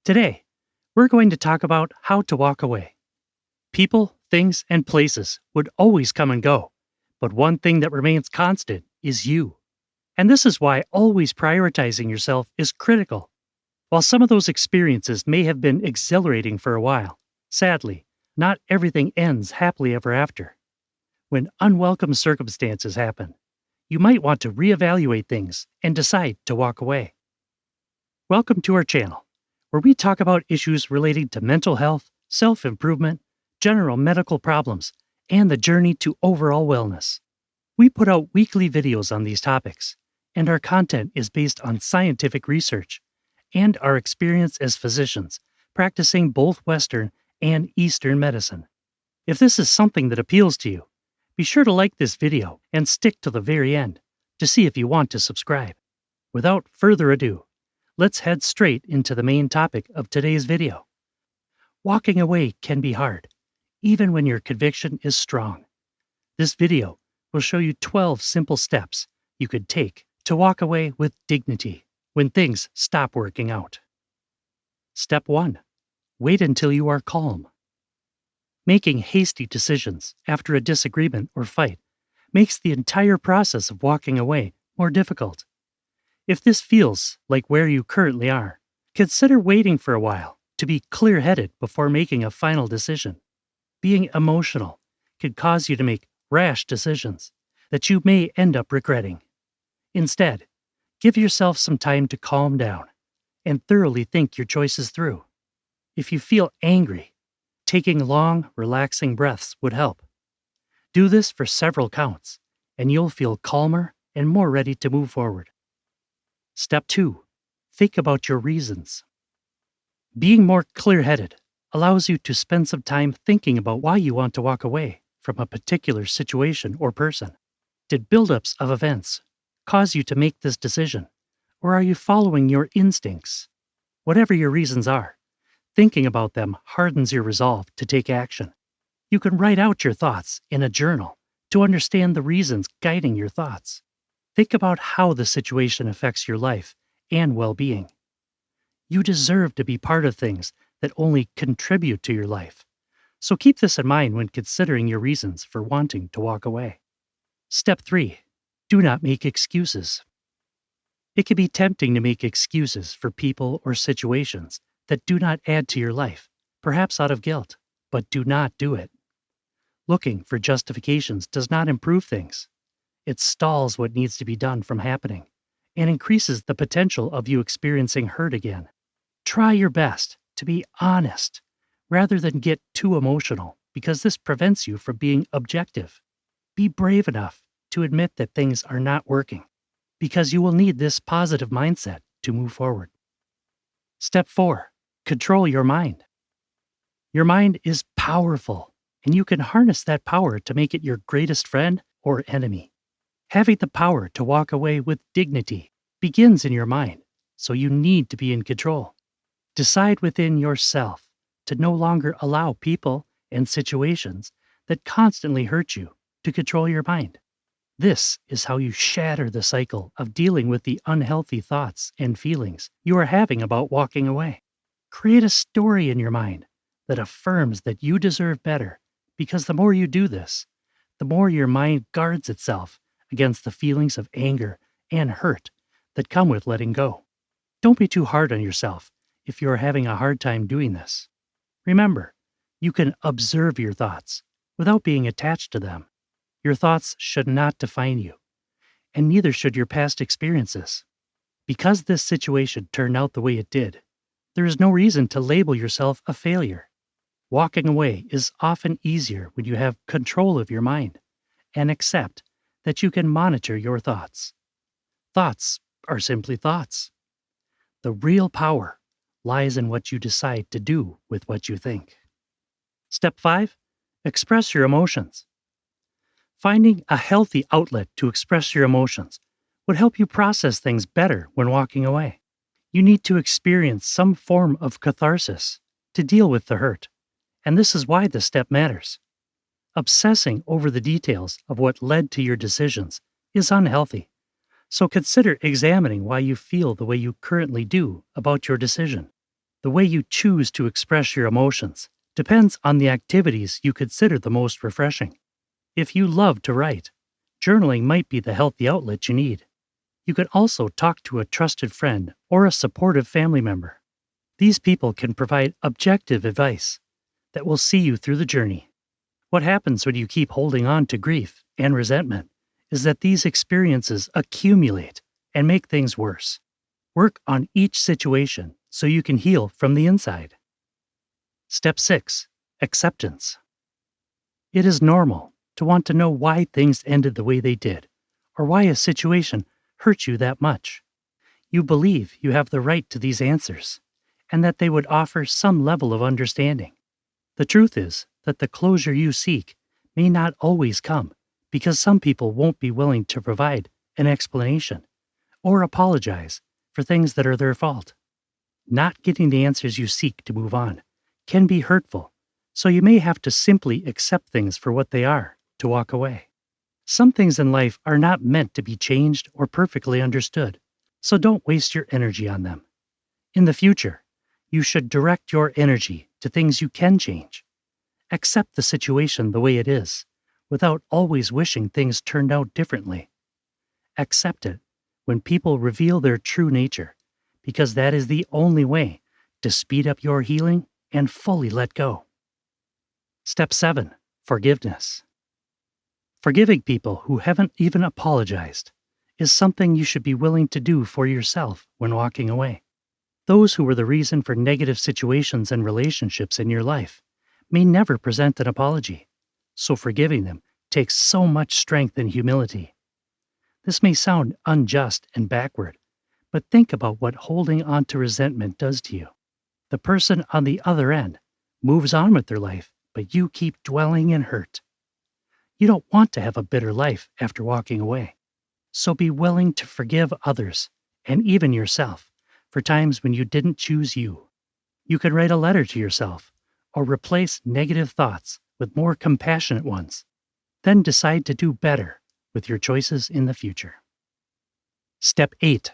Today, we're going to talk about how to walk away. People, things, and places would always come and go, but one thing that remains constant is you. And this is why always prioritizing yourself is critical. While some of those experiences may have been exhilarating for a while, sadly, not everything ends happily ever after. When unwelcome circumstances happen, you might want to reevaluate things and decide to walk away. Welcome to our channel, where we talk about issues relating to mental health, self-improvement, general medical problems, and the journey to overall wellness. We put out weekly videos on these topics, and our content is based on scientific research and our experience as physicians practicing both Western and Eastern medicine. If this is something that appeals to you, be sure to like this video and stick to the very end to see if you want to subscribe. Without further ado, let's head straight into the main topic of today's video. Walking away can be hard, even when your conviction is strong. This video will show you 12 simple steps you could take to walk away with dignity when things stop working out. Step 1. Wait until you are calm. Making hasty decisions after a disagreement or fight makes the entire process of walking away more difficult. If this feels like where you currently are, consider waiting for a while to be clear-headed before making a final decision. Being emotional can cause you to make rash decisions that you may end up regretting. Instead, give yourself some time to calm down and thoroughly think your choices through. If you feel angry, taking long, relaxing breaths would help. Do this for several counts, and you'll feel calmer and more ready to move forward. Step 2. Think about your reasons. Being more clear-headed allows you to spend some time thinking about why you want to walk away from a particular situation or person. Did buildups of events cause you to make this decision, or are you following your instincts? Whatever your reasons are, thinking about them hardens your resolve to take action. You can write out your thoughts in a journal to understand the reasons guiding your thoughts. Think about how the situation affects your life and well-being. You deserve to be part of things that only contribute to your life, so keep this in mind when considering your reasons for wanting to walk away. Step 3. Do not make excuses. It can be tempting to make excuses for people or situations that do not add to your life, perhaps out of guilt, but do not do it. Looking for justifications does not improve things. It stalls what needs to be done from happening and increases the potential of you experiencing hurt again. Try your best to be honest rather than get too emotional, because this prevents you from being objective. Be brave enough to admit that things are not working, because you will need this positive mindset to move forward. Step 4. Control your mind. Your mind is powerful, and you can harness that power to make it your greatest friend or enemy. Having the power to walk away with dignity begins in your mind, so you need to be in control. Decide within yourself to no longer allow people and situations that constantly hurt you to control your mind. This is how you shatter the cycle of dealing with the unhealthy thoughts and feelings you are having about walking away. Create a story in your mind that affirms that you deserve better, because the more you do this, the more your mind guards itself against the feelings of anger and hurt that come with letting go. Don't be too hard on yourself if you are having a hard time doing this. Remember, you can observe your thoughts without being attached to them. Your thoughts should not define you, and neither should your past experiences. Because this situation turned out the way it did, there is no reason to label yourself a failure. Walking away is often easier when you have control of your mind and accept that you can monitor your thoughts. Thoughts are simply thoughts. The real power lies in what you decide to do with what you think. Step 5. Express your emotions. Finding a healthy outlet to express your emotions would help you process things better when walking away. You need to experience some form of catharsis to deal with the hurt, and this is why this step matters. Obsessing over the details of what led to your decisions is unhealthy, so consider examining why you feel the way you currently do about your decision. The way you choose to express your emotions depends on the activities you consider the most refreshing. If you love to write, journaling might be the healthy outlet you need. You could also talk to a trusted friend or a supportive family member. These people can provide objective advice that will see you through the journey. What happens when you keep holding on to grief and resentment is that these experiences accumulate and make things worse. Work on each situation so you can heal from the inside. Step 6. Acceptance. It is normal to want to know why things ended the way they did, or why a situation hurt you that much. You believe you have the right to these answers, and that they would offer some level of understanding. The truth is that the closure you seek may not always come, because some people won't be willing to provide an explanation or apologize for things that are their fault. Not getting the answers you seek to move on can be hurtful, so you may have to simply accept things for what they are to walk away. Some things in life are not meant to be changed or perfectly understood, so don't waste your energy on them. In the future, you should direct your energy to things you can change. Accept the situation the way it is, without always wishing things turned out differently. Accept it when people reveal their true nature, because that is the only way to speed up your healing and fully let go. Step 7. Forgiveness. Forgiving people who haven't even apologized is something you should be willing to do for yourself when walking away. Those who were the reason for negative situations and relationships in your life may never present an apology, so forgiving them takes so much strength and humility. This may sound unjust and backward, but think about what holding on to resentment does to you. The person on the other end moves on with their life, but you keep dwelling in hurt. You don't want to have a bitter life after walking away, so be willing to forgive others, and even yourself, for times when you didn't choose you. You can write a letter to yourself, or replace negative thoughts with more compassionate ones. Then decide to do better with your choices in the future. Step 8.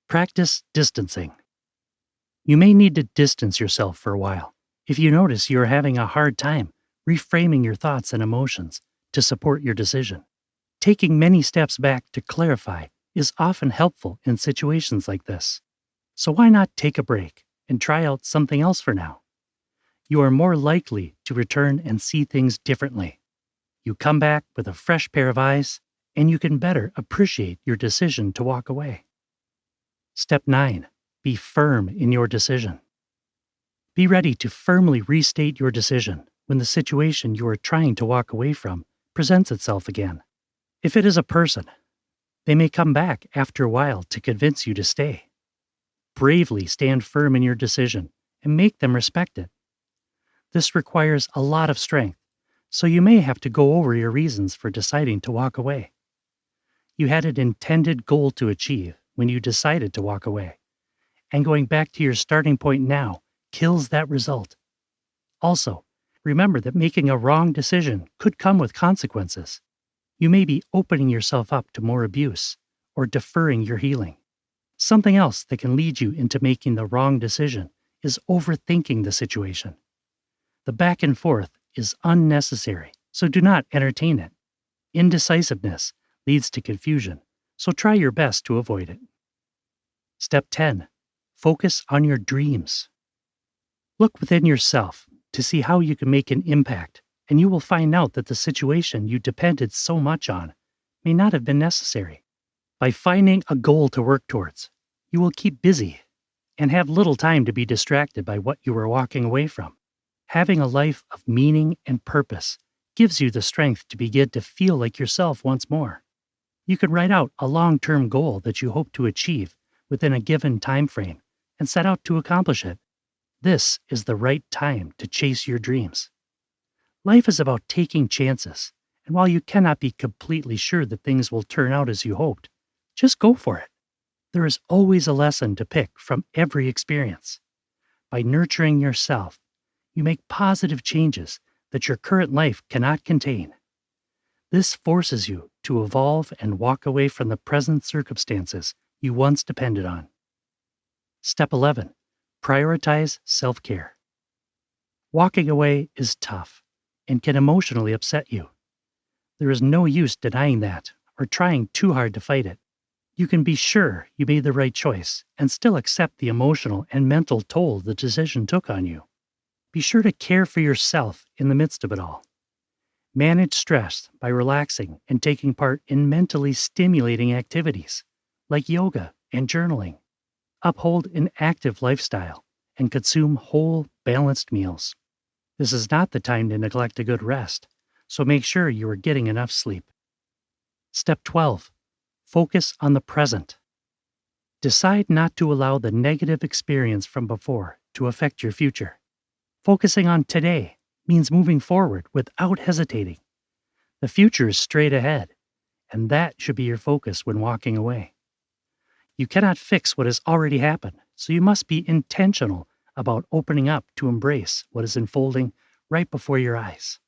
Practice distancing. You may need to distance yourself for a while if you notice you are having a hard time reframing your thoughts and emotions to support your decision. Taking many steps back to clarify is often helpful in situations like this. So why not take a break and try out something else for now? You are more likely to return and see things differently. You come back with a fresh pair of eyes, and you can better appreciate your decision to walk away. Step 9. Be firm in your decision. Be ready to firmly restate your decision when the situation you are trying to walk away from presents itself again. If it is a person, they may come back after a while to convince you to stay. Bravely stand firm in your decision and make them respect it. This requires a lot of strength, so you may have to go over your reasons for deciding to walk away. You had an intended goal to achieve when you decided to walk away, and going back to your starting point now kills that result. Also, remember that making a wrong decision could come with consequences. You may be opening yourself up to more abuse or deferring your healing. Something else that can lead you into making the wrong decision is overthinking the situation. The back and forth is unnecessary, so do not entertain it. Indecisiveness leads to confusion, so try your best to avoid it. Step 10. Focus on your dreams. Look within yourself to see how you can make an impact, and you will find out that the situation you depended so much on may not have been necessary. By finding a goal to work towards, you will keep busy and have little time to be distracted by what you are walking away from. Having a life of meaning and purpose gives you the strength to begin to feel like yourself once more. You can write out a long-term goal that you hope to achieve within a given time frame and set out to accomplish it. This is the right time to chase your dreams. Life is about taking chances, and while you cannot be completely sure that things will turn out as you hoped, just go for it. There is always a lesson to pick from every experience. By nurturing yourself, you make positive changes that your current life cannot contain. This forces you to evolve and walk away from the present circumstances you once depended on. Step 11. Prioritize self-care. Walking away is tough and can emotionally upset you. There is no use denying that or trying too hard to fight it. You can be sure you made the right choice and still accept the emotional and mental toll the decision took on you. Be sure to care for yourself in the midst of it all. Manage stress by relaxing and taking part in mentally stimulating activities like yoga and journaling. Uphold an active lifestyle and consume whole, balanced meals. This is not the time to neglect a good rest, so make sure you are getting enough sleep. Step 12. Focus on the present. Decide not to allow the negative experience from before to affect your future. Focusing on today means moving forward without hesitating. The future is straight ahead, and that should be your focus when walking away. You cannot fix what has already happened, so you must be intentional about opening up to embrace what is unfolding right before your eyes.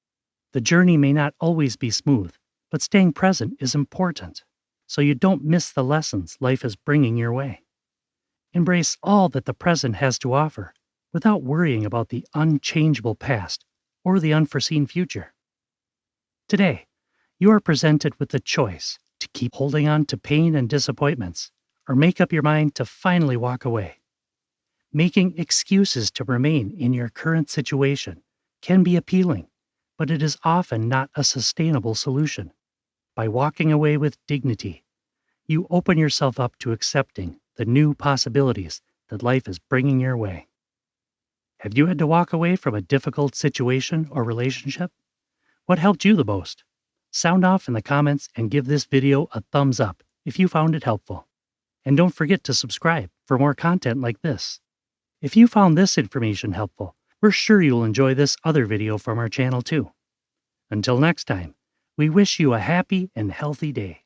The journey may not always be smooth, but staying present is important, so you don't miss the lessons life is bringing your way. Embrace all that the present has to offer without worrying about the unchangeable past or the unforeseen future. Today, you are presented with the choice to keep holding on to pain and disappointments or make up your mind to finally walk away. Making excuses to remain in your current situation can be appealing, but it is often not a sustainable solution. By walking away with dignity, you open yourself up to accepting the new possibilities that life is bringing your way. Have you had to walk away from a difficult situation or relationship? What helped you the most? Sound off in the comments and give this video a thumbs up if you found it helpful. And don't forget to subscribe for more content like this. If you found this information helpful, we're sure you'll enjoy this other video from our channel too. Until next time, we wish you a happy and healthy day.